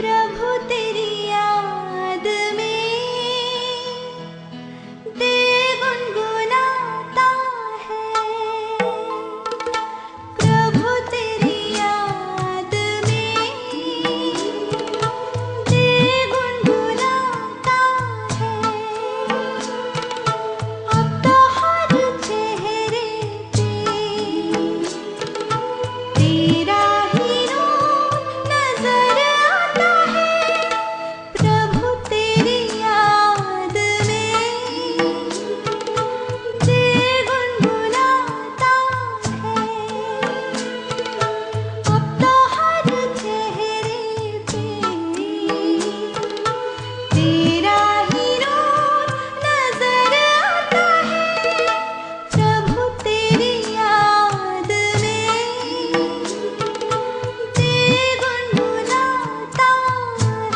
प्रभु तेरी याद में दिल गुनगुनाता है। प्रभु तेरी याद में दिल गुनगुनाता है। अब तो हर चेहरे पे तेरा ही रूप नजर आता है। प्रभु तेरी याद में दिल गुनगुनाता है। अब तो हर चेहरे पे तेरा ही रूप नजर आता है। प्रभु तेरी याद में दिल गुनगुनाता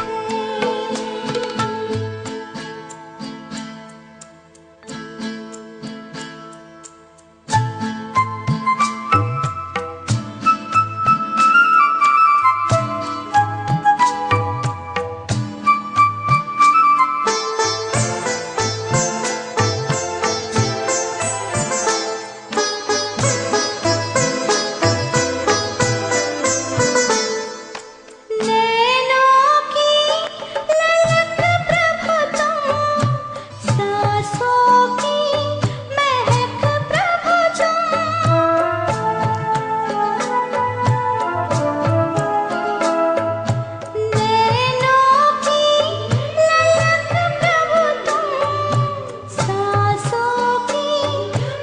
है। नैनों की ललक प्रभु तुम, सांसों की महक प्रभु तुम। नैनों की ललक प्रभु तुम, सांसों की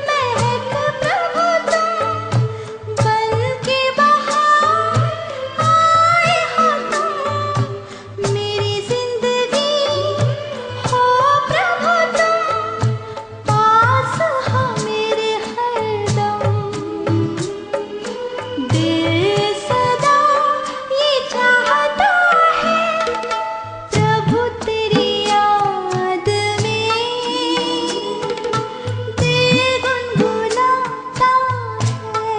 महक प्रभु तुम। बन के बहार आए हो तुम, मेरी जिंदगी हो प्रभु तुम। पास हो मेरे हरदम, दिल सदा ये चाहता है। प्रभु तेरी याद में दिल गुनगुनाता है।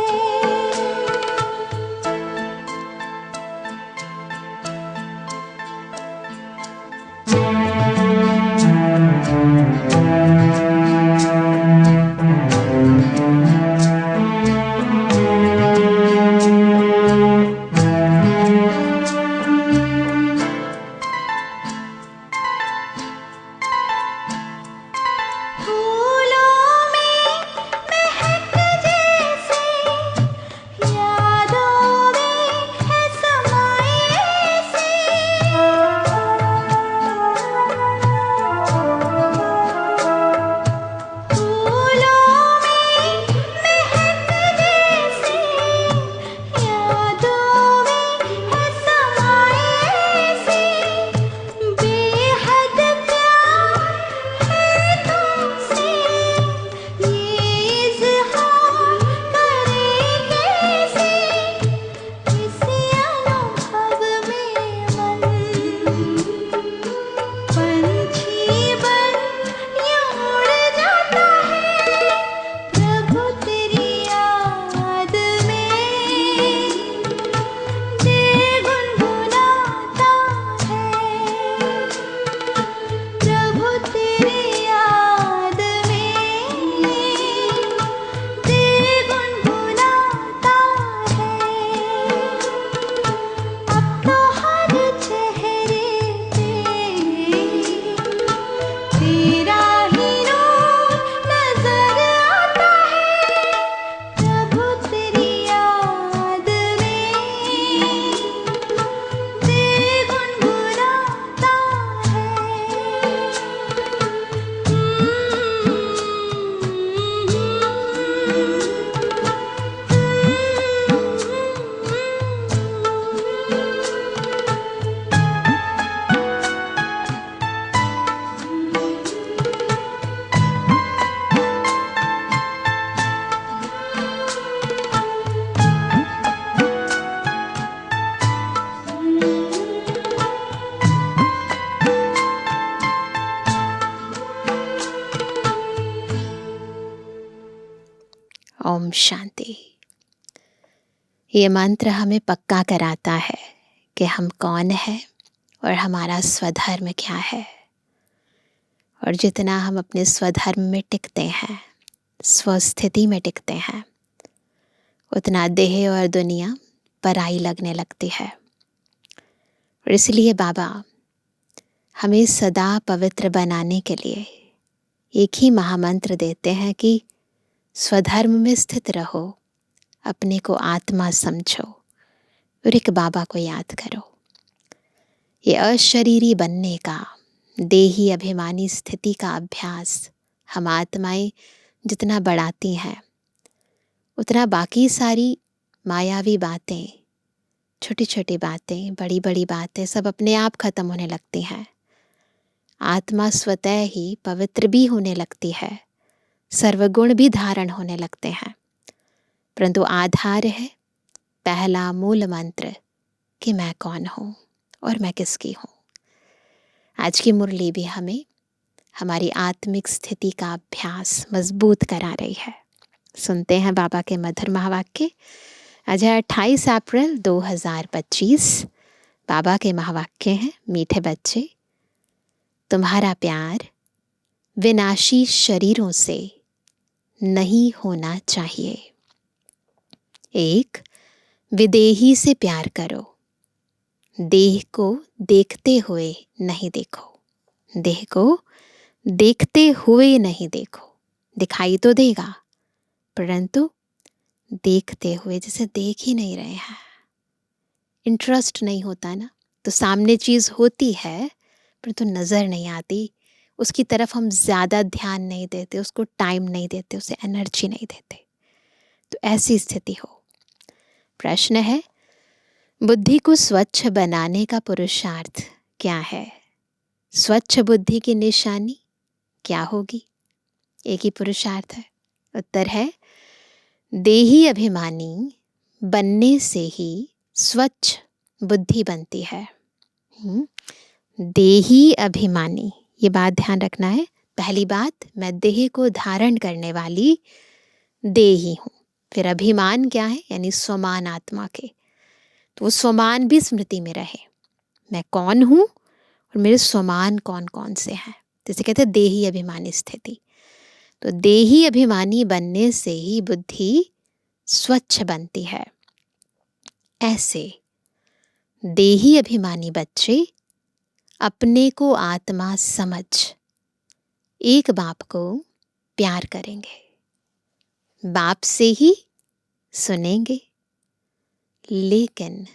फूलों में महक जैसे यादों में है समाए ऐसे। फूलों में महक जैसे यादों में है समाए ऐसे। बेहद प्यार है तुमसे, ये इज़हार करें कैसे। इसी अनुभव में मन पंछी बन यूं उड़ जाता है। प्रभु तेरी याद में दिल गुनगुनाता है। प्रभु तेरी याद में दिल गुनगुनाता है। अब तो हर चेहरे पे तेरा ही रूप नजर आता है। प्रभु तेरी याद में दिल गुनगुनाता ओम शांति। ये मंत्र हमें पक्का कराता है कि हम कौन हैं, और हमारा स्वधर्म क्या है। और जितना हम अपने स्वधर्म में टिकते हैं, स्वस्थिति में टिकते हैं, उतना देह और दुनिया पराई लगने लगती है। और इसलिए बाबा हमें सदा पवित्र बनाने के लिए एक ही महामंत्र देते हैं कि स्वधर्म में स्थित रहो, अपने को आत्मा समझो और एक बाबा को याद करो। ये अशरीरी बनने का, देही अभिमानी स्थिति का अभ्यास हम आत्माएं जितना बढ़ाती हैं, उतना बाकी सारी मायावी बातें, छोटी छोटी बातें, बड़ी बड़ी बातें सब अपने आप खत्म होने लगती हैं। आत्मा स्वतः ही पवित्र भी होने लगती है, सर्वगुण भी धारण होने लगते हैं। परंतु आधार है पहला मूल मंत्र कि मैं कौन हूँ और मैं किसकी हूँ। आज की मुरली भी हमें हमारी आत्मिक स्थिति का अभ्यास मजबूत करा रही है। सुनते हैं बाबा के मधुर महावाक्य। आज है 28 अप्रैल 2025। बाबा के महावाक्य हैं, मीठे बच्चे, तुम्हारा प्यार विनाशी शरीरों से नहीं होना चाहिए। एक विदेही से प्यार करो, देह को देखते हुए नहीं देखो। देह को देखते हुए नहीं देखो, दिखाई तो देगा परंतु देखते हुए जैसे देख ही नहीं रहे हैं। इंटरेस्ट नहीं होता ना, तो सामने चीज़ होती है परंतु नज़र नहीं आती, उसकी तरफ हम ज़्यादा ध्यान नहीं देते, उसको टाइम नहीं देते, उसे एनर्जी नहीं देते। तो ऐसी स्थिति हो। प्रश्न है, बुद्धि को स्वच्छ बनाने का पुरुषार्थ क्या है? स्वच्छ बुद्धि की निशानी क्या होगी? एक ही पुरुषार्थ है। उत्तर है, देही अभिमानी बनने से ही स्वच्छ बुद्धि बनती है। देही अभिमानी, ये बात ध्यान रखना है। पहली बात, मैं देह को धारण करने वाली देही हूँ। फिर अभिमान क्या है? यानी स्वमान आत्मा के। तो वो स्वमान भी स्मृति में रहे, मैं कौन हूँ और मेरे स्वमान कौन कौन से हैं। जैसे कहते हैं देही अभिमानी स्थिति। तो देही अभिमानी बनने से ही बुद्धि स्वच्छ बनती है। ऐसे देही अभिमानी बच्चे अपने को आत्मा समझ एक बाप को प्यार करेंगे, बाप से ही सुनेंगे। लेकिन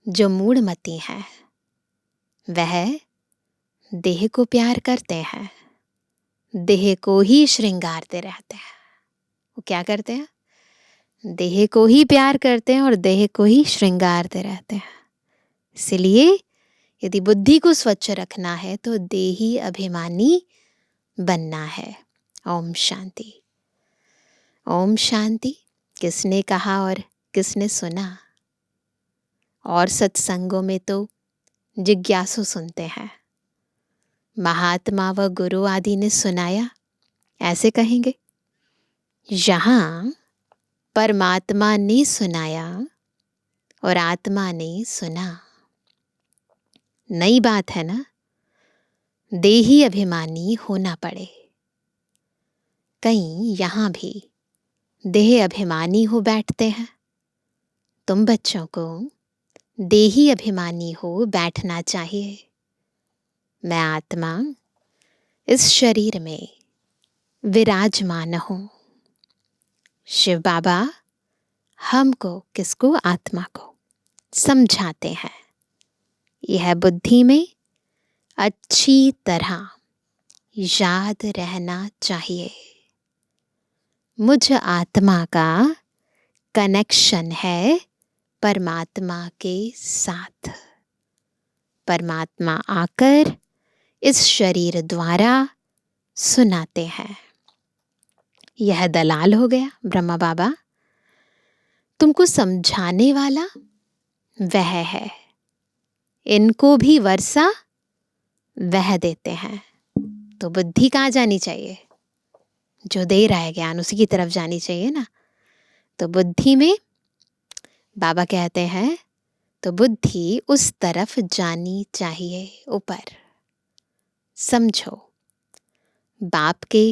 जो मूढ़मती है वह देह को प्यार करते हैं, देह को ही श्रृंगारते रहते हैं। वो क्या करते हैं? देह को ही प्यार करते हैं और देह को ही श्रृंगारते रहते हैं। इसलिए यदि बुद्धि को स्वच्छ रखना है तो देही अभिमानी बनना है। ओम शांति। ओम शांति। किसने कहा और किसने सुना? और सत्संगों में तो जिज्ञासु सुनते हैं, महात्मा व गुरु आदि ने सुनाया, ऐसे कहेंगे। यहाँ परमात्मा ने सुनाया और आत्मा ने सुना। नई बात है ना, देही अभिमानी होना पड़े। कहीं यहाँ भी देह अभिमानी हो बैठते हैं। तुम बच्चों को देही अभिमानी हो बैठना चाहिए। मैं आत्मा इस शरीर में विराजमान हूँ। शिव बाबा हमको, किसको? आत्मा को समझाते हैं। यह बुद्धि में अच्छी तरह याद रहना चाहिए, मुझ आत्मा का कनेक्शन है परमात्मा के साथ। परमात्मा आकर इस शरीर द्वारा सुनाते हैं। यह दलाल हो गया ब्रह्मा बाबा, तुमको समझाने वाला वह है। इनको भी वर्षा वह देते हैं। तो बुद्धि कहाँ जानी चाहिए? जो दे रहा है ज्ञान उसी की तरफ जानी चाहिए ना। तो बुद्धि में बाबा कहते हैं तो बुद्धि उस तरफ जानी चाहिए, ऊपर। समझो, बाप के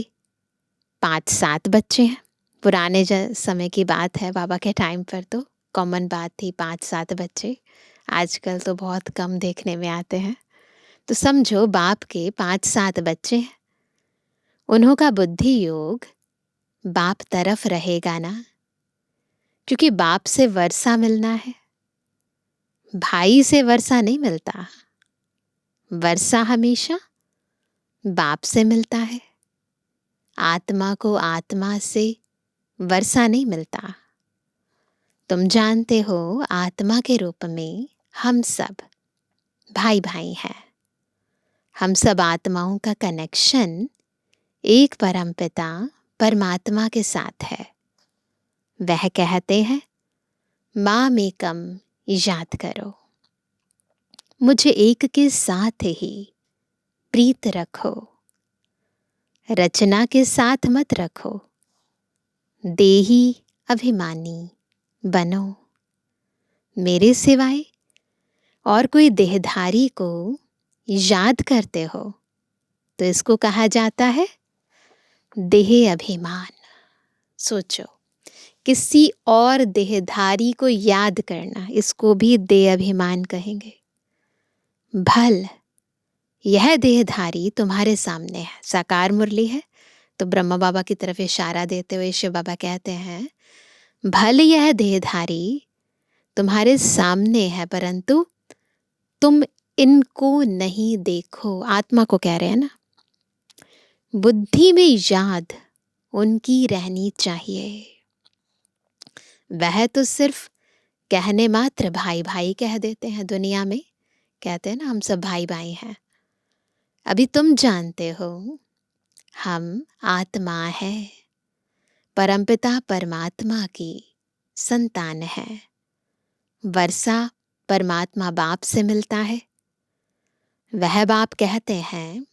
5-7 बच्चे हैं। पुराने समय की बात है, बाबा के टाइम पर तो कॉमन बात थी 5-7 बच्चे। आजकल तो बहुत कम देखने में आते हैं। तो समझो बाप के 5-7 बच्चे हैं, उन्हों का बुद्धि योग बाप तरफ रहेगा ना, क्योंकि बाप से वर्षा मिलना है, भाई से वर्षा नहीं मिलता। वर्षा हमेशा बाप से मिलता है, आत्मा को आत्मा से वर्षा नहीं मिलता। तुम जानते हो, आत्मा के रूप में हम सब भाई भाई हैं। हम सब आत्माओं का कनेक्शन एक परमपिता परमात्मा के साथ है। वह कहते हैं, माम एकम याद करो, मुझे एक के साथ ही प्रीत रखो, रचना के साथ मत रखो, देही अभिमानी बनो। मेरे सिवाय और कोई देहधारी को याद करते हो तो इसको कहा जाता है देह अभिमान। सोचो, किसी और देहधारी को याद करना, इसको भी देह अभिमान कहेंगे। भल यह देहधारी तुम्हारे सामने है, साकार मुरली है तो ब्रह्मा बाबा की तरफ इशारा देते हुए शिव बाबा कहते हैं, भल यह देहधारी तुम्हारे सामने है, परंतु तुम इनको नहीं देखो। आत्मा को कह रहे हैं ना, बुद्धि में याद उनकी रहनी चाहिए। वह तो सिर्फ कहने मात्र भाई भाई कह देते हैं, दुनिया में कहते हैं ना हम सब भाई भाई हैं। अभी तुम जानते हो हम आत्मा है, परमपिता परमात्मा की संतान है। वर्षा परमात्मा बाप से मिलता है। वह बाप कहते हैं,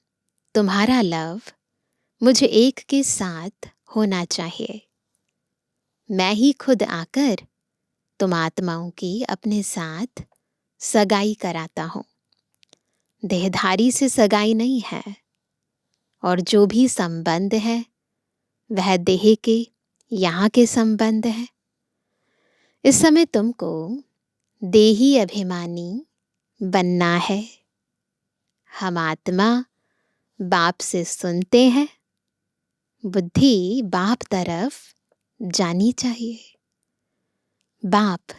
तुम्हारा लव मुझे एक के साथ होना चाहिए। मैं ही खुद आकर तुम आत्माओं की अपने साथ सगाई कराता हूँ। देहधारी से सगाई नहीं है, और जो भी संबंध है वह देह के यहाँ के संबंध है। इस समय तुमको देही अभिमानी बनना है। हम आत्मा बाप से सुनते हैं, बुद्धि बाप तरफ जानी चाहिए। बाप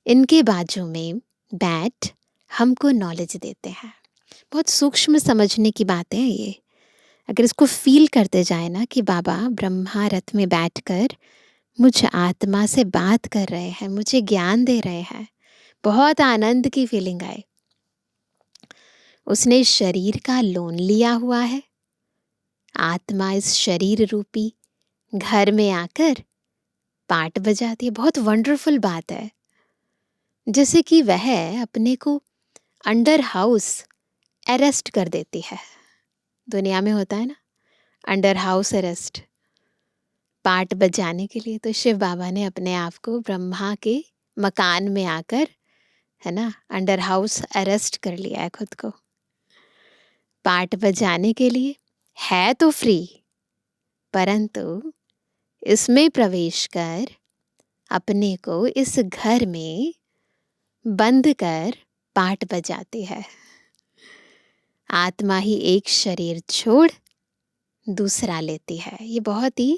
इनके बाजू में बैठ हमको नॉलेज देते हैं। बहुत सूक्ष्म समझने की बात है ये। अगर इसको फील करते जाए ना कि बाबा ब्रह्मा रथ में बैठकर मुझ आत्मा से बात कर रहे हैं, मुझे ज्ञान दे रहे हैं, बहुत आनंद की फीलिंग आए। उसने शरीर का लोन लिया हुआ है, आत्मा इस शरीर रूपी घर में आकर पार्ट बजाती है। बहुत वंडरफुल बात है। जैसे कि वह अपने को अंडर हाउस अरेस्ट कर देती है। दुनिया में होता है ना अंडर हाउस अरेस्ट, पार्ट बजाने के लिए। तो शिव बाबा ने अपने आप को ब्रह्मा के मकान में आकर, है ना, अंडर हाउस अरेस्ट कर लिया है खुद को, पार्ट बजाने के लिए। है तो फ्री, परंतु इसमें प्रवेश कर अपने को इस घर में बंद कर पार्ट बजाती है। आत्मा ही एक शरीर छोड़ दूसरा लेती है। ये बहुत ही,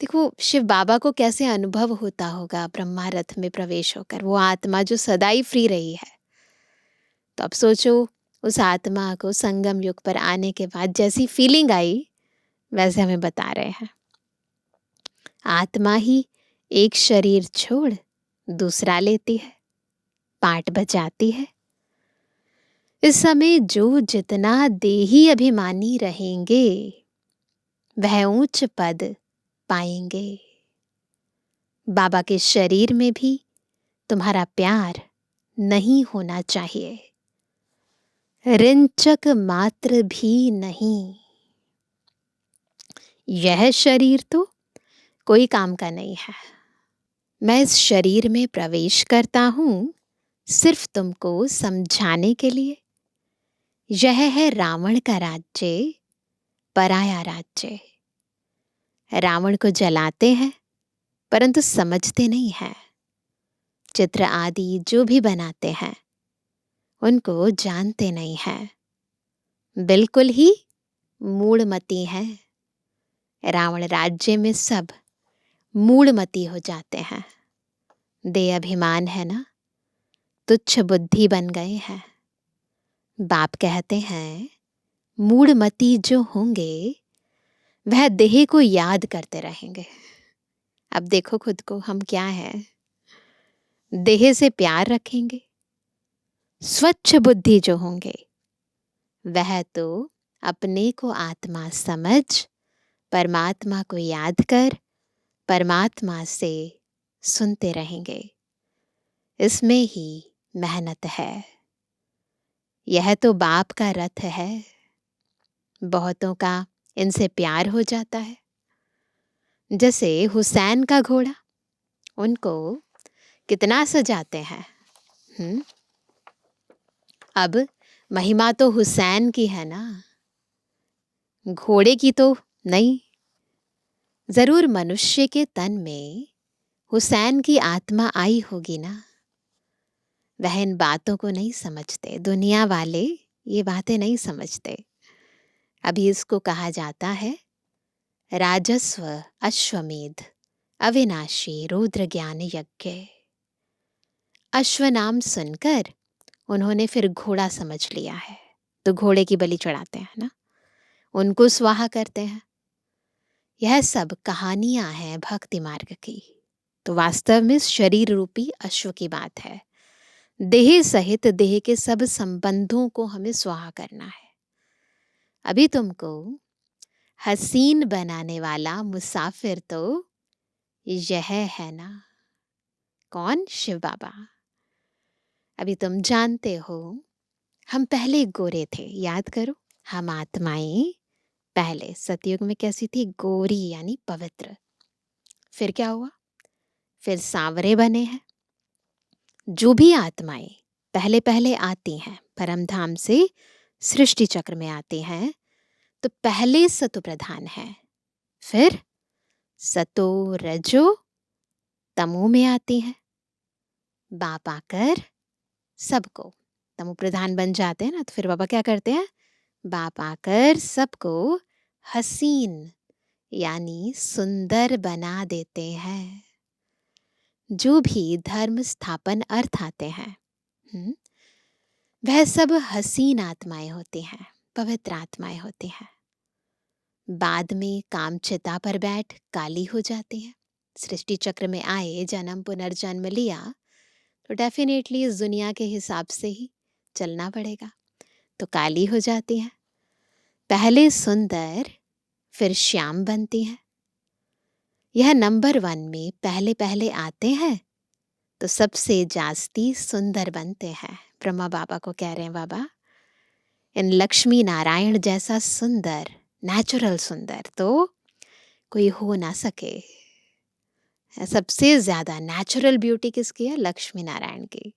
देखो शिव बाबा को कैसे अनुभव होता होगा ब्रह्मा रथ में प्रवेश होकर, वो आत्मा जो सदा ही फ्री रही है। तो अब सोचो, उस आत्मा को संगम युग पर आने के बाद जैसी फीलिंग आई, वैसे हमें बता रहे हैं। आत्मा ही एक शरीर छोड़ दूसरा लेती है, पार्ट बजाती है। इस समय जो जितना देही अभिमानी रहेंगे वह ऊंच पद पाएंगे। बाबा के शरीर में भी तुम्हारा प्यार नहीं होना चाहिए, रिंचक मात्र भी नहीं। यह शरीर तो कोई काम का नहीं है। मैं इस शरीर में प्रवेश करता हूँ सिर्फ तुमको समझाने के लिए। यह है रावण का राज्य, पराया राज्य। रावण को जलाते हैं परंतु समझते नहीं हैं। चित्र आदि जो भी बनाते हैं उनको जानते नहीं हैं। बिल्कुल ही मूढ़मती हैं। रावण राज्य में सब मूढ़मती हो जाते हैं। देह अभिमान है ना, तुच्छ बुद्धि बन गए हैं। बाप कहते हैं मूढ़मती जो होंगे वह देह को याद करते रहेंगे। अब देखो खुद को, हम क्या हैं? देह से प्यार रखेंगे। स्वच्छ बुद्धि जो होंगे वह तो अपने को आत्मा समझ परमात्मा को याद कर परमात्मा से सुनते रहेंगे। इसमें ही मेहनत है। यह तो बाप का रथ है। बहुतों का इनसे प्यार हो जाता है। जैसे हुसैन का घोड़ा, उनको कितना सजाते हैं। अब महिमा तो हुसैन की है ना, घोड़े की तो नहीं। जरूर मनुष्य के तन में हुसैन की आत्मा आई होगी ना। वह इन बातों को नहीं समझते। दुनिया वाले ये बातें नहीं समझते। अभी इसको कहा जाता है राजस्व अश्वमेध अविनाशी रुद्र ज्ञान यज्ञ। अश्व नाम सुनकर उन्होंने फिर घोड़ा समझ लिया है, तो घोड़े की बलि चढ़ाते हैं ना, उनको स्वाहा करते हैं। यह सब कहानियां हैं भक्ति मार्ग की। तो वास्तव में शरीर रूपी अश्व की बात है। देह सहित देह के सब संबंधों को हमें स्वाहा करना है। अभी तुमको हसीन बनाने वाला मुसाफिर तो यह है ना। कौन? शिव बाबा। अभी तुम जानते हो हम पहले गोरे थे, याद करो। हम आत्माएं पहले सतयुग में कैसी थी? गोरी यानी पवित्र। फिर क्या हुआ? फिर सांवरे बने हैं। जो भी आत्माएं पहले पहले आती हैं परम धाम से, सृष्टि चक्र में आती हैं, तो पहले सतो प्रधान है, फिर सतो रजो तमो में आती है। बाप आकर सबको तमो प्रधान बन जाते हैं ना, तो फिर बाबा क्या करते हैं? बाप आकर सबको हसीन यानी सुंदर बना देते हैं। जो भी धर्म स्थापन अर्थ आते हैं वह सब हसीन आत्माएं होती हैं, पवित्र आत्माएं होती हैं। बाद में कामचिता पर बैठ काली हो जाती हैं। सृष्टि चक्र में आए, जन्म पुनर्जन्म लिया, तो डेफिनेटली इस दुनिया के हिसाब से ही चलना पड़ेगा, तो काली हो जाती हैं। पहले सुंदर फिर श्याम बनती हैं। यह नंबर 1 में पहले पहले आते हैं तो सबसे जास्ती सुंदर बनते हैं। ब्रह्मा बाबा को कह रहे हैं, बाबा इन लक्ष्मी नारायण जैसा सुंदर, नेचुरल सुंदर तो कोई हो ना सके। सबसे ज्यादा नेचुरल ब्यूटी किसकी है? लक्ष्मी नारायण की।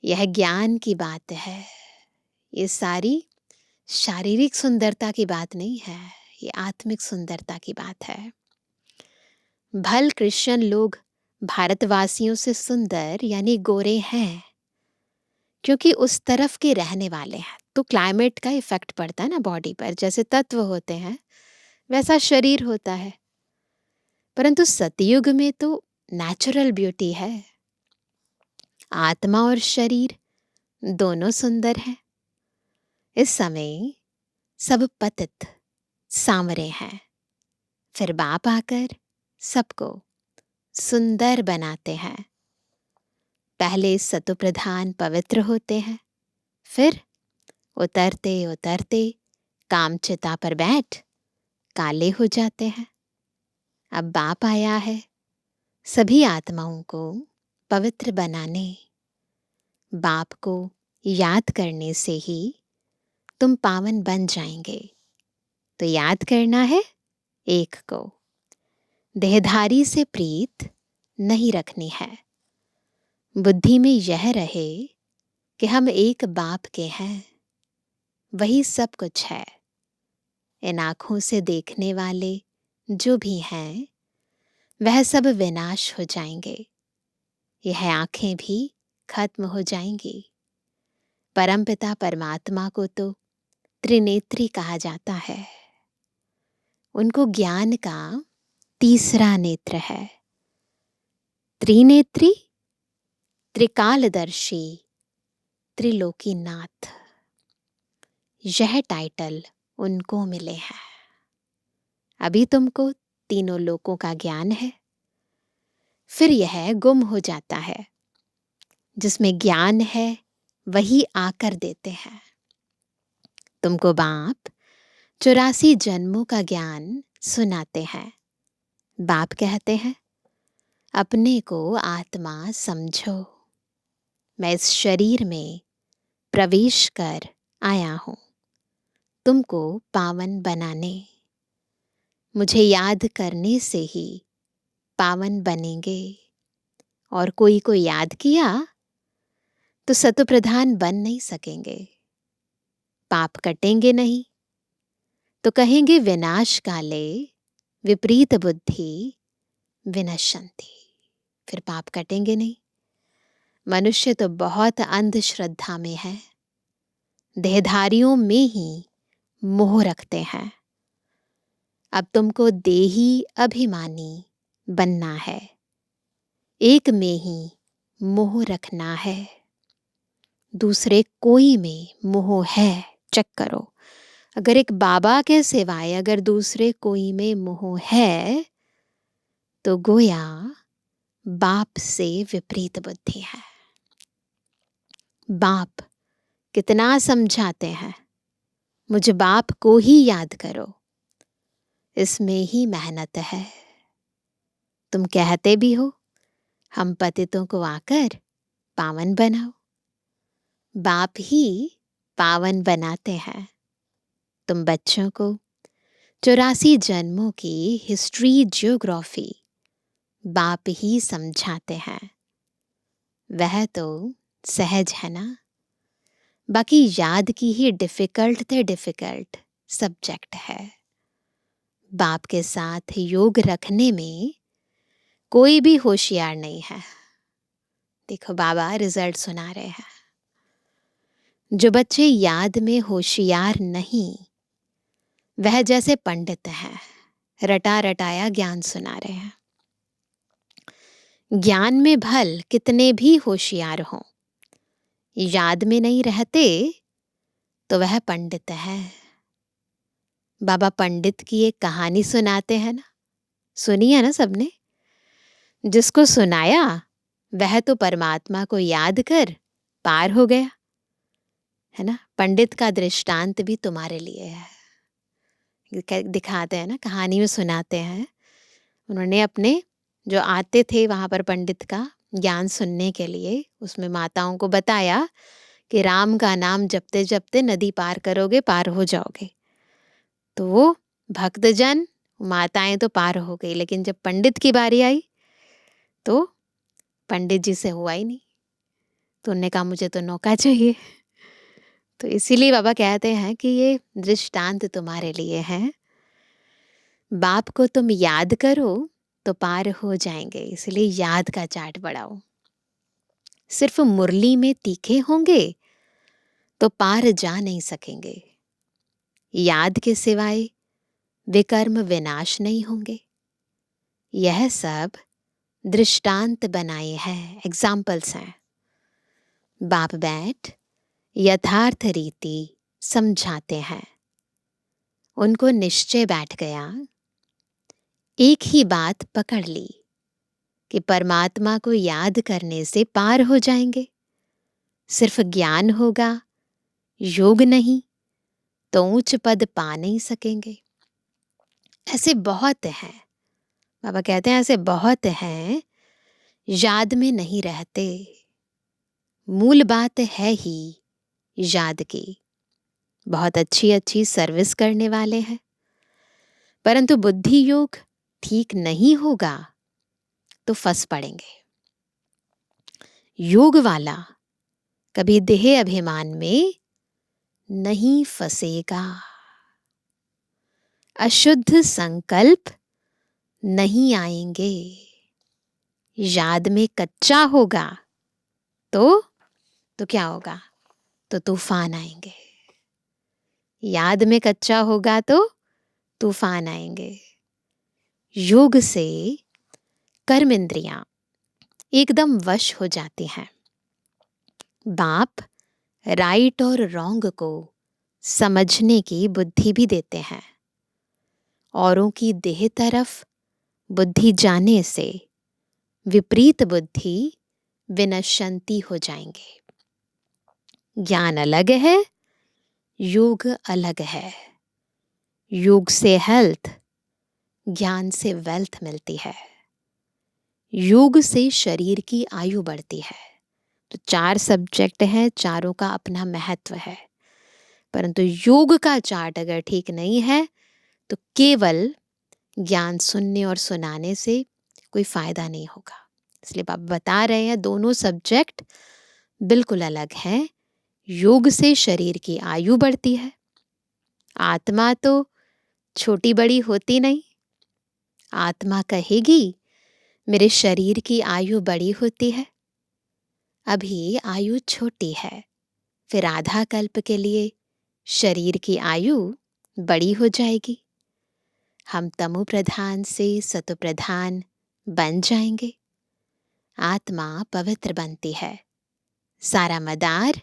यह ज्ञान की बात है। ये सारी शारीरिक सुंदरता की बात नहीं है, ये आत्मिक सुंदरता की बात है। भल क्रिश्चियन लोग भारतवासियों से सुंदर यानी गोरे हैं क्योंकि उस तरफ के रहने वाले हैं। तो क्लाइमेट का इफेक्ट पड़ता है ना बॉडी पर। जैसे तत्व होते हैं वैसा शरीर होता है। परंतु सतयुग में तो नेचुरल ब्यूटी है। आत्मा और शरीर दोनों सुंदर हैं। इस समय सब पतित सांवरे हैं। फिर बाप आकर सबको सुंदर बनाते हैं। पहले सतो प्रधान पवित्र होते हैं, फिर उतरते उतरते कामचिता पर बैठ काले हो जाते हैं। अब बाप आया है सभी आत्माओं को पवित्र बनाने। बाप को याद करने से ही तुम पावन बन जाएंगे। तो याद करना है एक को। देहधारी से प्रीत नहीं रखनी है। बुद्धि में यह रहे कि हम एक बाप के हैं, वही सब कुछ है। इन आँखों से देखने वाले जो भी हैं वह सब विनाश हो जाएंगे, यह आँखें भी खत्म हो जाएंगी। परमपिता परमात्मा को तो त्रिनेत्री कहा जाता है। उनको ज्ञान का तीसरा नेत्र है। त्रिनेत्री, त्रिकालदर्शी, त्रिलोकीनाथ, यह टाइटल उनको मिले हैं। अभी तुमको तीनों लोकों का ज्ञान है, फिर यह गुम हो जाता है। जिसमें ज्ञान है वही आकर देते हैं। तुमको बाप 84 जन्मों का ज्ञान सुनाते हैं। बाप कहते हैं अपने को आत्मा समझो। मैं इस शरीर में प्रवेश कर आया हूँ तुमको पावन बनाने। मुझे याद करने से ही पावन बनेंगे, और कोई को याद किया तो सतोप्रधान बन नहीं सकेंगे। पाप कटेंगे नहीं तो कहेंगे विनाश काले विपरीत बुद्धि विनश्यन्ति। फिर पाप कटेंगे नहीं। मनुष्य तो बहुत अंधश्रद्धा में है, देहधारियों में ही मोह रखते हैं। अब तुमको देही अभिमानी बनना है, एक में ही मोह रखना है। दूसरे कोई में मोह है, चेक करो। अगर एक बाबा के सिवाय अगर दूसरे कोई में मोह है तो गोया बाप से विपरीत बुद्धि है। बाप कितना समझाते हैं, मुझे बाप को ही याद करो, इसमें ही मेहनत है। तुम कहते भी हो हम पतितों को आकर पावन बनाओ, बाप ही पावन बनाते हैं। तुम बच्चों को 84 जन्मों की हिस्ट्री जियोग्राफी बाप ही समझाते हैं। वह तो सहज है ना। बाकी याद की ही डिफिकल्ट से डिफिकल्ट सब्जेक्ट है। बाप के साथ योग रखने में कोई भी होशियार नहीं है। देखो बाबा रिजल्ट सुना रहे हैं। जो बच्चे याद में होशियार नहीं, वह जैसे पंडित है, रटा रटाया ज्ञान सुना रहे हैं। ज्ञान में भल कितने भी होशियार हों, याद में नहीं रहते तो वह पंडित है। बाबा पंडित की एक कहानी सुनाते हैं ना, सुनी है ना सबने। जिसको सुनाया वह तो परमात्मा को याद कर पार हो गया, है ना। पंडित का दृष्टांत भी तुम्हारे लिए है। दिखाते हैं ना, कहानी में सुनाते हैं। उन्होंने अपने जो आते थे वहां पर पंडित का ज्ञान सुनने के लिए, उसमें माताओं को बताया कि राम का नाम जपते जपते नदी पार करोगे, पार हो जाओगे। तो वो भक्तजन माताएं तो पार हो गई, लेकिन जब पंडित की बारी आई तो पंडित जी से हुआ ही नहीं। तो उन्होंने कहा मुझे तो नौका चाहिए। तो इसीलिए बाबा कहते हैं कि ये दृष्टांत तुम्हारे लिए है। बाप को तुम याद करो तो पार हो जाएंगे, इसलिए याद का चार्ट बढ़ाओ। सिर्फ मुरली में तीखे होंगे तो पार जा नहीं सकेंगे। याद के सिवाय विकर्म विनाश नहीं होंगे। यह सब दृष्टांत बनाए हैं, एग्जाम्पल्स हैं। बाप बैठ यथार्थ रीति समझाते हैं। उनको निश्चय बैठ गया, एक ही बात पकड़ ली कि परमात्मा को याद करने से पार हो जाएंगे। सिर्फ ज्ञान होगा, योग नहीं, तो ऊंच पद पा नहीं सकेंगे। ऐसे बहुत हैं, बाबा कहते हैं ऐसे बहुत हैं, याद में नहीं रहते। मूल बात है ही याद की। बहुत अच्छी अच्छी सर्विस करने वाले हैं, परंतु बुद्धि योग ठीक नहीं होगा तो फंस पड़ेंगे। योग वाला कभी देह अभिमान में नहीं फंसेगा, अशुद्ध संकल्प नहीं आएंगे। याद में कच्चा होगा तो क्या होगा? तो तूफान आएंगे। याद में कच्चा होगा तो तूफान आएंगे। योग से कर्म इंद्रियां एकदम वश हो जाती हैं। बाप राइट और रॉन्ग को समझने की बुद्धि भी देते हैं। औरों की देह तरफ बुद्धि जाने से विपरीत बुद्धि विनश्यंती हो जाएंगे। ज्ञान अलग है, योग अलग है। योग से हेल्थ, ज्ञान से वेल्थ मिलती है। योग से शरीर की आयु बढ़ती है। तो 4 सब्जेक्ट हैं, चारों का अपना महत्व है, परंतु योग का चार्ट अगर ठीक नहीं है तो केवल ज्ञान सुनने और सुनाने से कोई फायदा नहीं होगा। इसलिए आप बता रहे हैं दोनों सब्जेक्ट बिल्कुल अलग हैं। योग से शरीर की आयु बढ़ती है। आत्मा तो छोटी बड़ी होती नहीं। आत्मा कहेगी मेरे शरीर की आयु बड़ी होती है, अभी आयु छोटी है, फिर आधा कल्प के लिए शरीर की आयु बड़ी हो जाएगी। हम तमो प्रधान से सतो प्रधान बन जाएंगे। आत्मा पवित्र बनती है। सारा मदार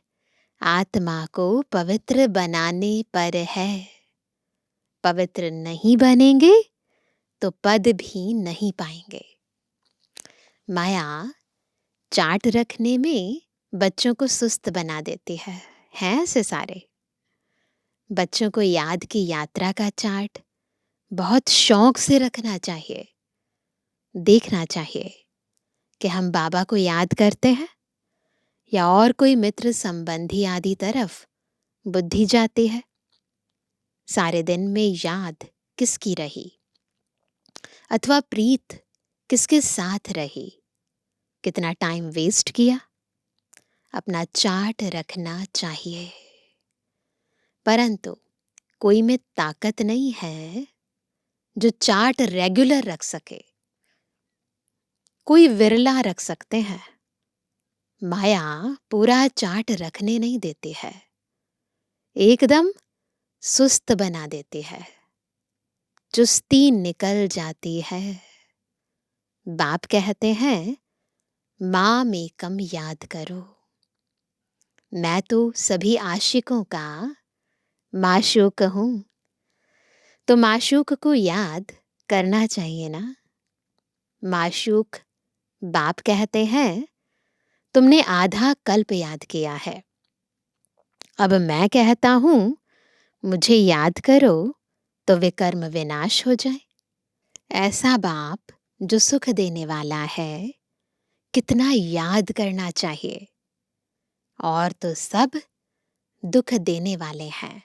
आत्मा को पवित्र बनाने पर है। पवित्र नहीं बनेंगे तो पद भी नहीं पाएंगे। माया चार्ट रखने में बच्चों को सुस्त बना देती है। हैं ऐसे सारे बच्चों को याद की यात्रा का चार्ट बहुत शौक से रखना चाहिए। देखना चाहिए कि हम बाबा को याद करते हैं या और कोई मित्र संबंधी आदि तरफ बुद्धि जाती है। सारे दिन में याद किसकी रही अथवा प्रीत किसके साथ रही, कितना टाइम वेस्ट किया, अपना चार्ट रखना चाहिए। परंतु कोई में ताकत नहीं है जो चार्ट रेगुलर रख सके। कोई विरला रख सकते हैं। माया पूरा चार्ट रखने नहीं देती है, एकदम सुस्त बना देती है। चुस्ती निकल जाती है। बाप कहते हैं माम एकम याद करो। मैं तो सभी आशिकों का माशूक हूं, तो माशूक को याद करना चाहिए ना। माशूक बाप कहते हैं तुमने आधा कल्प याद किया है, अब मैं कहता हूं मुझे याद करो तो विकर्म विनाश हो जाए। ऐसा बाप जो सुख देने वाला है कितना याद करना चाहिए। और तो सब दुख देने वाले हैं,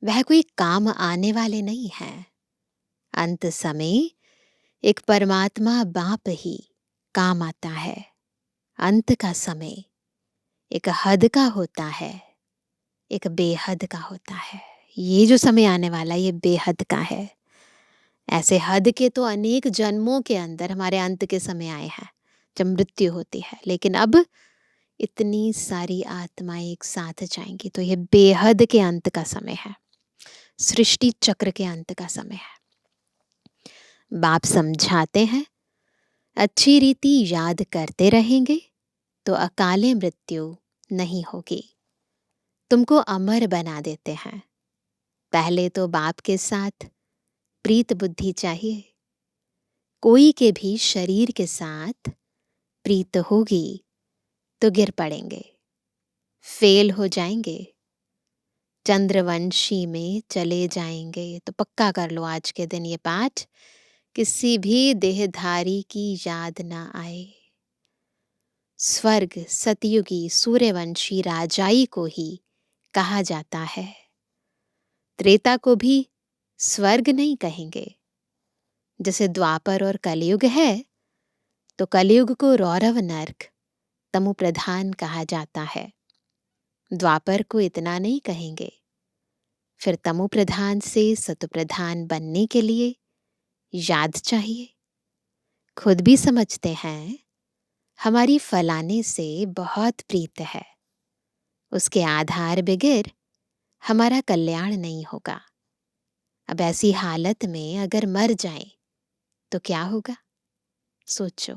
वह कोई काम आने वाले नहीं हैं। अंत समय एक परमात्मा बाप ही काम आता है। अंत का समय एक हद का होता है, एक बेहद का होता है। ये जो समय आने वाला ये बेहद का है। ऐसे हद के तो अनेक जन्मों के अंदर हमारे अंत के समय आए हैं जब मृत्यु होती है, लेकिन अब इतनी सारी आत्माएं एक साथ जाएंगी तो ये बेहद के अंत का समय है, सृष्टि चक्र के अंत का समय है। बाप समझाते हैं अच्छी रीति याद करते रहेंगे तो अकाले मृत्यु नहीं होगी। तुमको अमर बना देते हैं। पहले तो बाप के साथ प्रीत बुद्धि चाहिए। कोई के भी शरीर के साथ प्रीत होगी तो गिर पड़ेंगे, फेल हो जाएंगे, चंद्रवंशी में चले जाएंगे। तो पक्का कर लो आज के दिन ये पाठ, किसी भी देहधारी की याद ना आए। स्वर्ग सतयुगी सूर्यवंशी राजाई को ही कहा जाता है। त्रेता को भी स्वर्ग नहीं कहेंगे। जैसे द्वापर और कलयुग है तो कलयुग को रौरव नर्क, तमो प्रधान कहा जाता है। द्वापर को इतना नहीं कहेंगे, फिर तमो प्रधान से सतो प्रधान बनने के लिए याद चाहिए। खुद भी समझते हैं हमारी फलाने से बहुत प्रीत है, उसके आधार बगैर हमारा कल्याण नहीं होगा। अब ऐसी हालत में अगर मर जाएं तो क्या होगा? सोचो,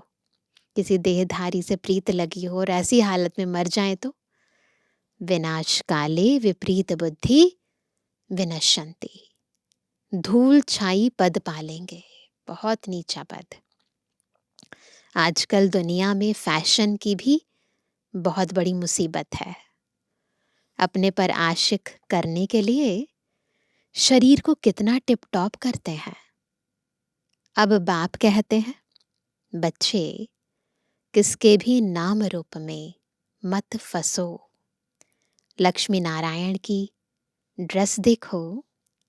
किसी देहधारी से प्रीत लगी हो और ऐसी हालत में मर जाएं तो विनाश काले विपरीत बुद्धि विनश्यन्ति, धूल छाई पद पालेंगे, बहुत नीचा पद। आजकल दुनिया में फैशन की भी बहुत बड़ी मुसीबत है। अपने पर आशिक करने के लिए शरीर को कितना टिप टॉप करते हैं। अब बाप कहते हैं, बच्चे किसके भी नाम रूप में मत फंसो। लक्ष्मी नारायण की ड्रेस देखो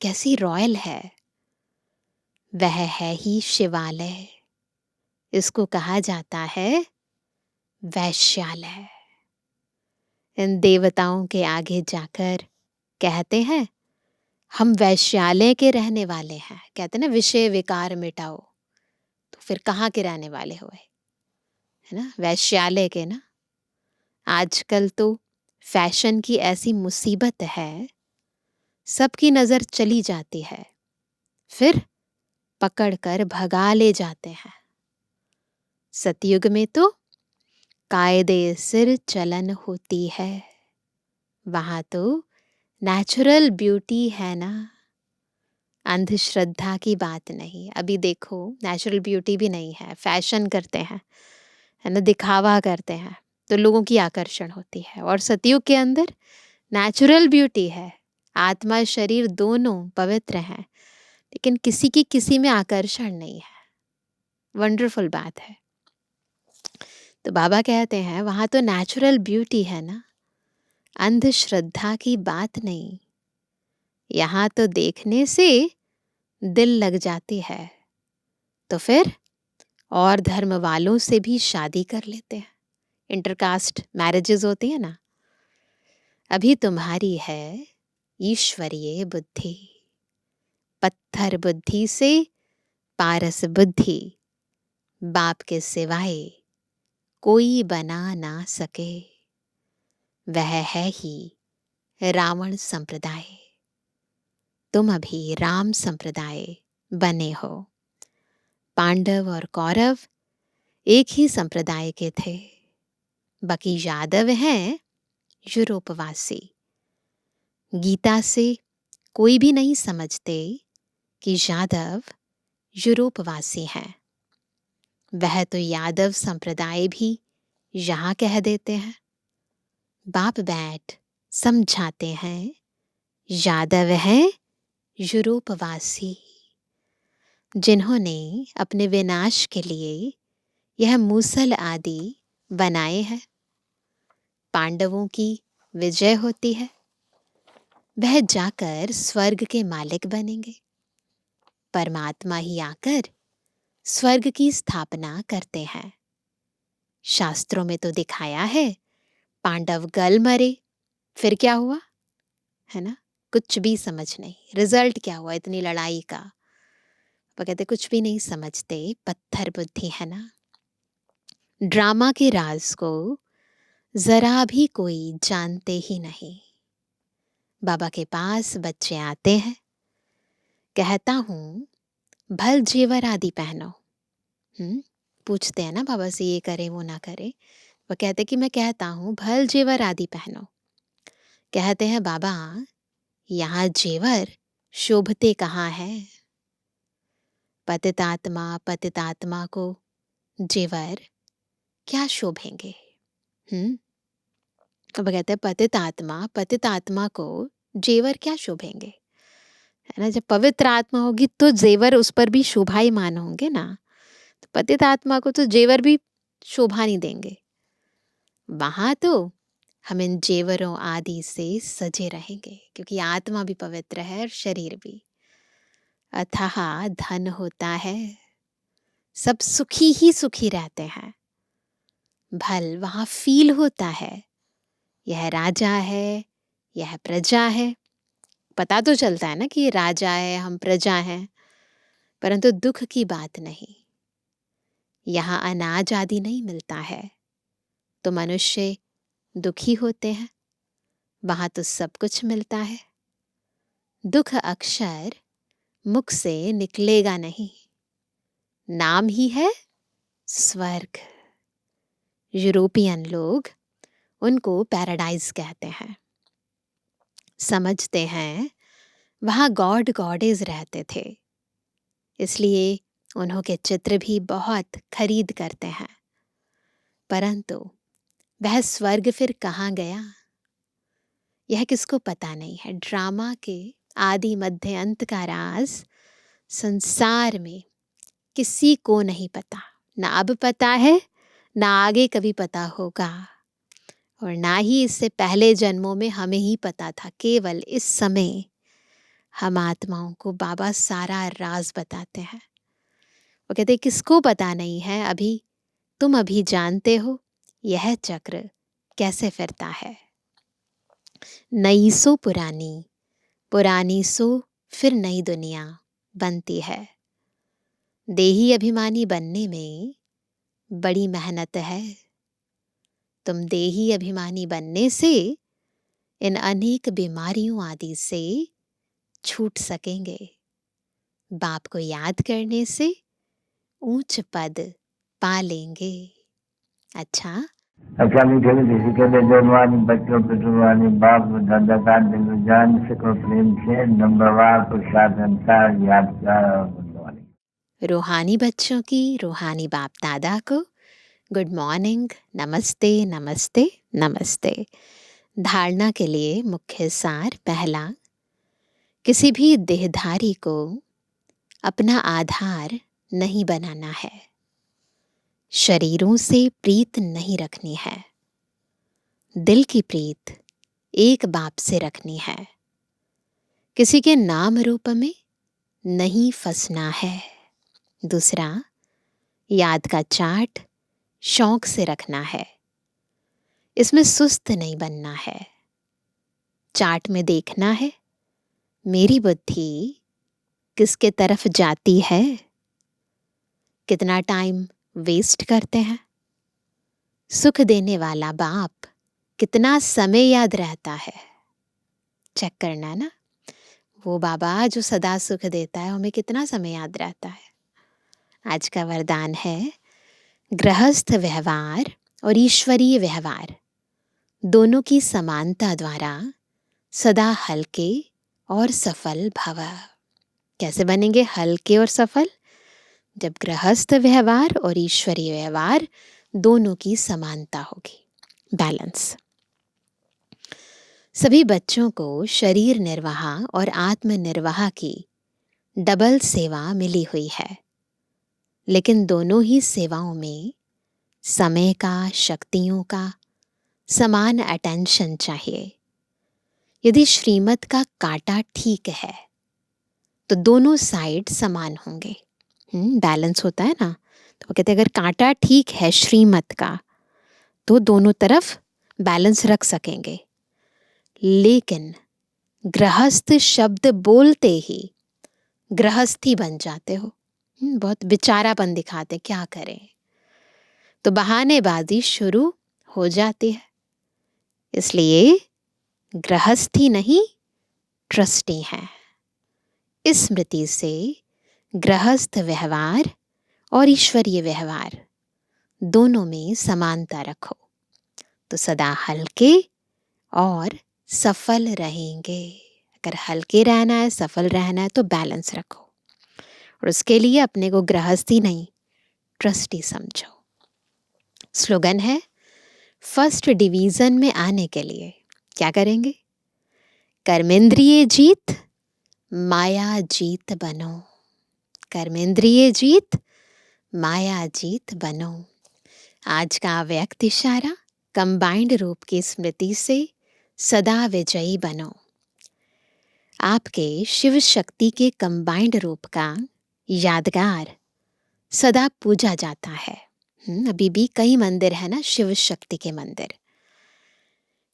कैसी रॉयल है, वह है ही शिवालय, इसको कहा जाता है वैश्यालय। इन देवताओं के आगे जाकर कहते हैं हम वैश्यालय के रहने वाले हैं। कहते ना विषय विकार मिटाओ, तो फिर कहाँ के रहने वाले हुए, है ना? वैश्यालय के ना। आजकल तो फैशन की ऐसी मुसीबत है, सबकी नजर चली जाती है, फिर पकड़कर भगा ले जाते हैं। सतयुग में तो कायदे सिर चलन होती है, वहां तो नेचुरल ब्यूटी है ना, अंधश्रद्धा की बात नहीं। अभी देखो नेचुरल ब्यूटी भी नहीं है, फैशन करते हैं, है ना, दिखावा करते हैं, तो लोगों की आकर्षण होती है। और सतयुग के अंदर नेचुरल ब्यूटी है, आत्मा शरीर दोनों पवित्र हैं, लेकिन किसी की किसी में आकर्षण नहीं है। वंडरफुल बात है। तो बाबा कहते हैं वहां तो नेचुरल ब्यूटी है ना, अंधश्रद्धा की बात नहीं। यहाँ तो देखने से दिल लग जाती है, तो फिर और धर्म वालों से भी शादी कर लेते हैं। इंटरकास्ट मैरिजेस होती है ना। अभी तुम्हारी है ईश्वरीय बुद्धि, पत्थर बुद्धि से पारस बुद्धि, बाप के सिवाय कोई बना ना सके, वह है ही रावण संप्रदाय। तुम अभी राम संप्रदाय बने हो। पांडव और कौरव एक ही संप्रदाय के थे, बाकी यादव हैं यूरोपवासी। गीता से कोई भी नहीं समझते कि यादव यूरोपवासी हैं। वह तो यादव संप्रदाय भी यहाँ कह देते हैं। बाप बैठ समझाते हैं, यादव हैं यूरोपवासी, जिन्होंने अपने विनाश के लिए यह मूसल आदि बनाए हैं। पांडवों की विजय होती है, वह जाकर स्वर्ग के मालिक बनेंगे। परमात्मा ही आकर स्वर्ग की स्थापना करते हैं। शास्त्रों में तो दिखाया है पांडव गल मरे, फिर क्या हुआ, है ना? कुछ भी समझ नहीं, रिजल्ट क्या हुआ इतनी लड़ाई का? वो कहते कुछ भी नहीं समझते, पत्थर बुद्धि है ना। ड्रामा के राज को जरा भी कोई जानते ही नहीं। बाबा के पास बच्चे आते हैं, कहता हूँ भल जेवर आदि पहनो। पूछते हैं ना बाबा से ये करे वो ना करे, वो कहते कि मैं कहता हूँ भल जेवर आदि पहनो। कहते हैं बाबा यहाँ जेवर शोभते कहाँ है? पतितात्मा को जेवर क्या शोभेंगे? अब कहते हैं पतितात्मा को जेवर क्या शोभेंगे, है ना? जब पवित्र आत्मा होगी तो जेवर उस पर भी शोभायमान होंगे ना। तो पतित आत्मा को तो जेवर भी शोभा नहीं देंगे। वहां तो हम इन जेवरों आदि से सजे रहेंगे, क्योंकि आत्मा भी पवित्र है और शरीर भी। अथाह धन होता है, सब सुखी ही सुखी रहते हैं। भल वहाँ फील होता है, यह राजा है, यह प्रजा है। पता तो चलता है ना कि ये राजा है, हम प्रजा हैं, परंतु दुख की बात नहीं। यहाँ अनाज आदि नहीं मिलता है तो मनुष्य दुखी होते हैं, वहाँ तो सब कुछ मिलता है। दुख अक्षर मुख से निकलेगा नहीं, नाम ही है स्वर्ग। यूरोपियन लोग उनको पैराडाइज कहते हैं। समझते हैं वहाँ गॉड गॉडेज रहते थे, इसलिए उन्हों के चित्र भी बहुत खरीद करते हैं। परंतु वह स्वर्ग फिर कहाँ गया, यह किसको पता नहीं है। ड्रामा के आदि मध्य अंत का राज संसार में किसी को नहीं पता, ना अब पता है, ना आगे कभी पता होगा, और ना ही इससे पहले जन्मों में हमें ही पता था। केवल इस समय हम आत्माओं को बाबा सारा राज बताते हैं। वो कहते किसको पता नहीं है, अभी तुम अभी जानते हो यह चक्र कैसे फिरता है। नई सो पुरानी, पुरानी सो फिर नई दुनिया बनती है। देही अभिमानी बनने में बड़ी मेहनत है। तुम देही अभिमानी बनने से इन अनेक बीमारियों आदि से छूट सकेंगे। बाप को याद करने से ऊंच पद पा लेंगे। अच्छा, मीठे मीठे सिकंदर जवानी बच्चों पे जुबानी बाप दादा का दिल जान सको प्रेम से नंबरवार प्रसाद संसार याद कर। रूहानी बच्चों की रूहानी बाप दादा को गुड मॉर्निंग, नमस्ते नमस्ते नमस्ते। धारणा के लिए मुख्य सार पहला, किसी भी देहधारी को अपना आधार नहीं बनाना है। शरीरों से प्रीत नहीं रखनी है, दिल की प्रीत एक बाप से रखनी है। किसी के नाम रूप में नहीं फंसना है। दूसरा, याद का चार्ट शौक से रखना है, इसमें सुस्त नहीं बनना है। चार्ट में देखना है मेरी बुद्धि किसके तरफ जाती है, कितना टाइम वेस्ट करते हैं। सुख देने वाला बाप कितना समय याद रहता है, चेक करना ना। वो बाबा जो सदा सुख देता है हमें कितना समय याद रहता है। आज का वरदान है, गृहस्थ व्यवहार और ईश्वरीय व्यवहार दोनों की समानता द्वारा सदा हल्के और सफल भव। कैसे बनेंगे हल्के और सफल? जब गृहस्थ व्यवहार और ईश्वरीय व्यवहार दोनों की समानता होगी, बैलेंस। सभी बच्चों को शरीर निर्वाह और आत्म निर्वाह की डबल सेवा मिली हुई है, लेकिन दोनों ही सेवाओं में समय का, शक्तियों का समान अटेंशन चाहिए। यदि श्रीमत का कांटा ठीक है तो दोनों साइड समान होंगे, बैलेंस होता है ना। तो वो कहते हैं अगर कांटा ठीक है श्रीमत का तो दोनों तरफ बैलेंस रख सकेंगे। लेकिन गृहस्थ शब्द बोलते ही गृहस्थी बन जाते हो, बहुत बेचारापन दिखाते, क्या करें, तो बहानेबाजी शुरू हो जाती है। इसलिए गृहस्थी नहीं ट्रस्टी हैं। इस स्मृति से गृहस्थ व्यवहार और ईश्वरीय व्यवहार दोनों में समानता रखो तो सदा हल्के और सफल रहेंगे। अगर हल्के रहना है, सफल रहना है तो बैलेंस रखो, और उसके लिए अपने को गृहस्थी नहीं ट्रस्टी समझो। स्लोगन है, फर्स्ट डिवीजन में आने के लिए क्या करेंगे? कर्मेंद्रिय जीत, माया जीत बनो। कर्मेंद्रिय जीत, माया जीत बनो। आज का व्यक्त इशारा, कंबाइंड रूप की स्मृति से सदा विजयी बनो। आपके शिव शक्ति के कंबाइंड रूप का यादगार सदा पूजा जाता है। अभी भी कई मंदिर है ना शिव शक्ति के मंदिर।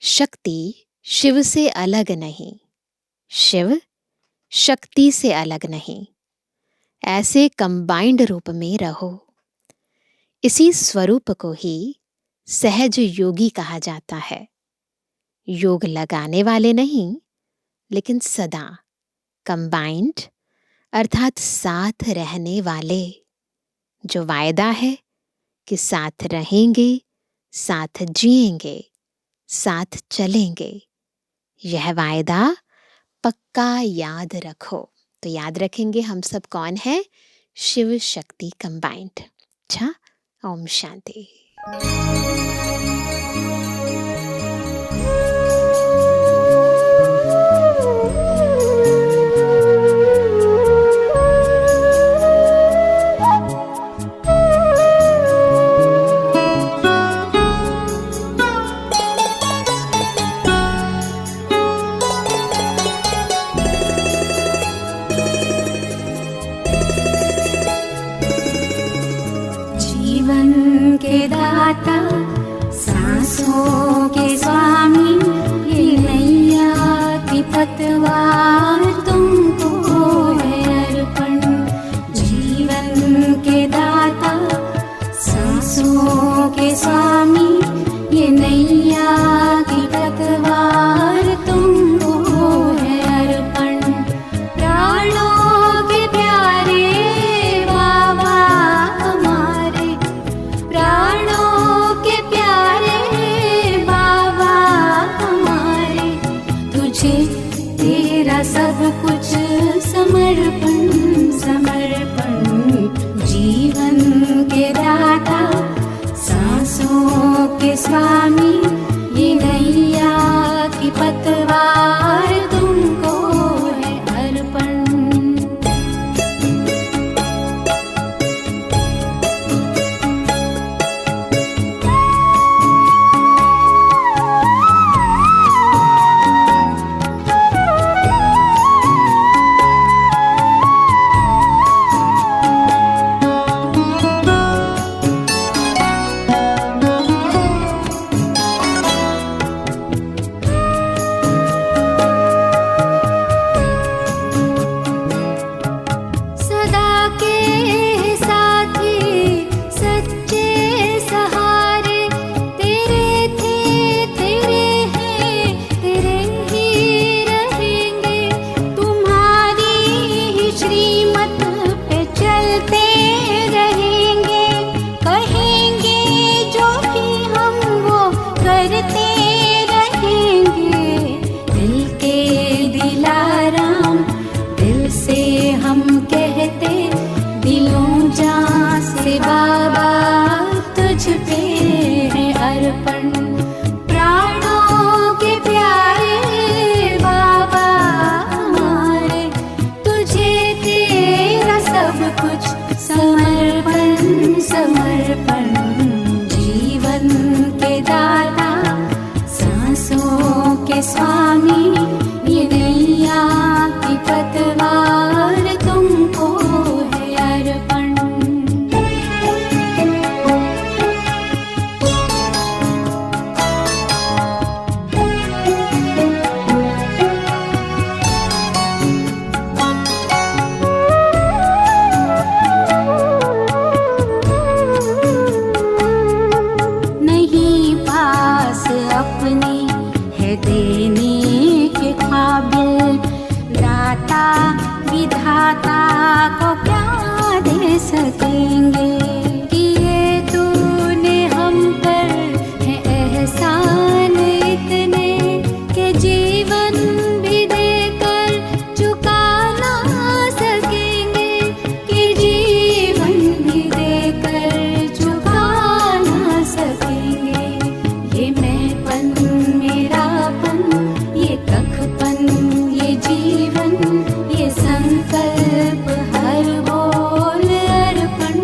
शक्ति शिव से अलग नहीं, शिव शक्ति से अलग नहीं। ऐसे कंबाइंड रूप में रहो। इसी स्वरूप को ही सहज योगी कहा जाता है। योग लगाने वाले नहीं, लेकिन सदा कंबाइंड अर्थात साथ रहने वाले। जो वायदा है कि साथ रहेंगे, साथ जिएंगे, साथ चलेंगे, यह वायदा पक्का याद रखो। तो याद रखेंगे हम सब कौन है? शिव शक्ति कंबाइंड। अच्छा, ओम शांति। जीवन के दाता, सांसों के स्वामी, ये नैया की पतवार तुमको है अर्पण। जीवन के दाता, सांसों के स्वामी, ये नैया की पतवार तुमको है अर्पण। प्राणों के प्यारे बाबा हमारे, प्राणों के प्यारे बाबा हमारे, तुझे तेरा सब कुछ समर्पण समर्पण। जीवन के दाता, सांसों के स्वामी, ये नैया की पतवार तुमको है अर्पण। सदा के साथी, सच्चे सहारे, तेरे थे, तेरे हैं, तेरे ही रहेंगे। तुम्हारी ही श्रीमत पे चलते रहेंगे। कहेंगे जो भी हम वो करते रहेंगे। दिल के दिलाराम, दिल से हम कहते, दिलों जान से बाबा तुझ पे है अर्पण। प्राणों के प्यारे बाबा हमारे, तुझे तेरा सब कुछ समर्पण समर्पण। जीवन के दाता, सांसों के स्वामी, ये नैया की पतवार तुमको है अर्पण। नहीं पास अपने है देने के काबिल, दाता विधाता को क्या दे सकेंगे। किए तूने हम पर है एहसान इतने, के जीवन भी देकर चुका ना सकेंगे। कि जीवन भी देकर चुका ना सकेंगे। ये मैंपन मेरापन, ये कखपन, ये जीवन, ये संकल्प हर बोल अर्पण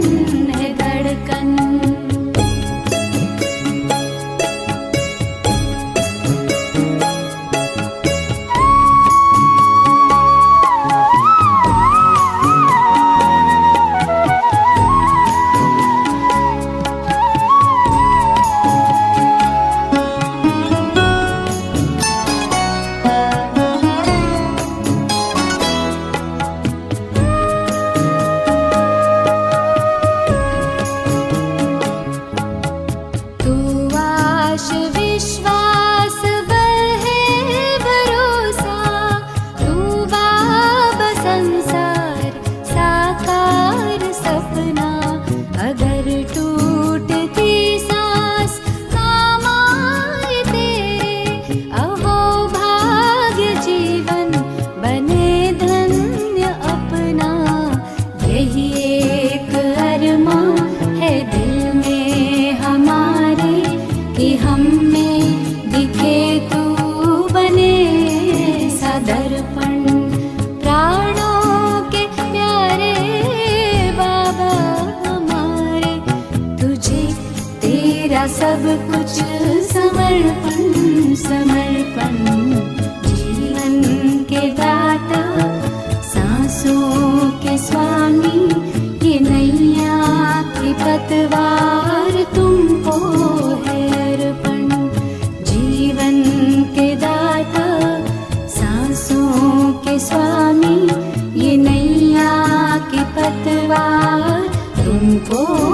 दाता सांसों के स्वामी, ये नैया की पतवार तुमको है अर्पण। जीवन के दाता सांसों के स्वामी, ये नैया की पतवार तुमको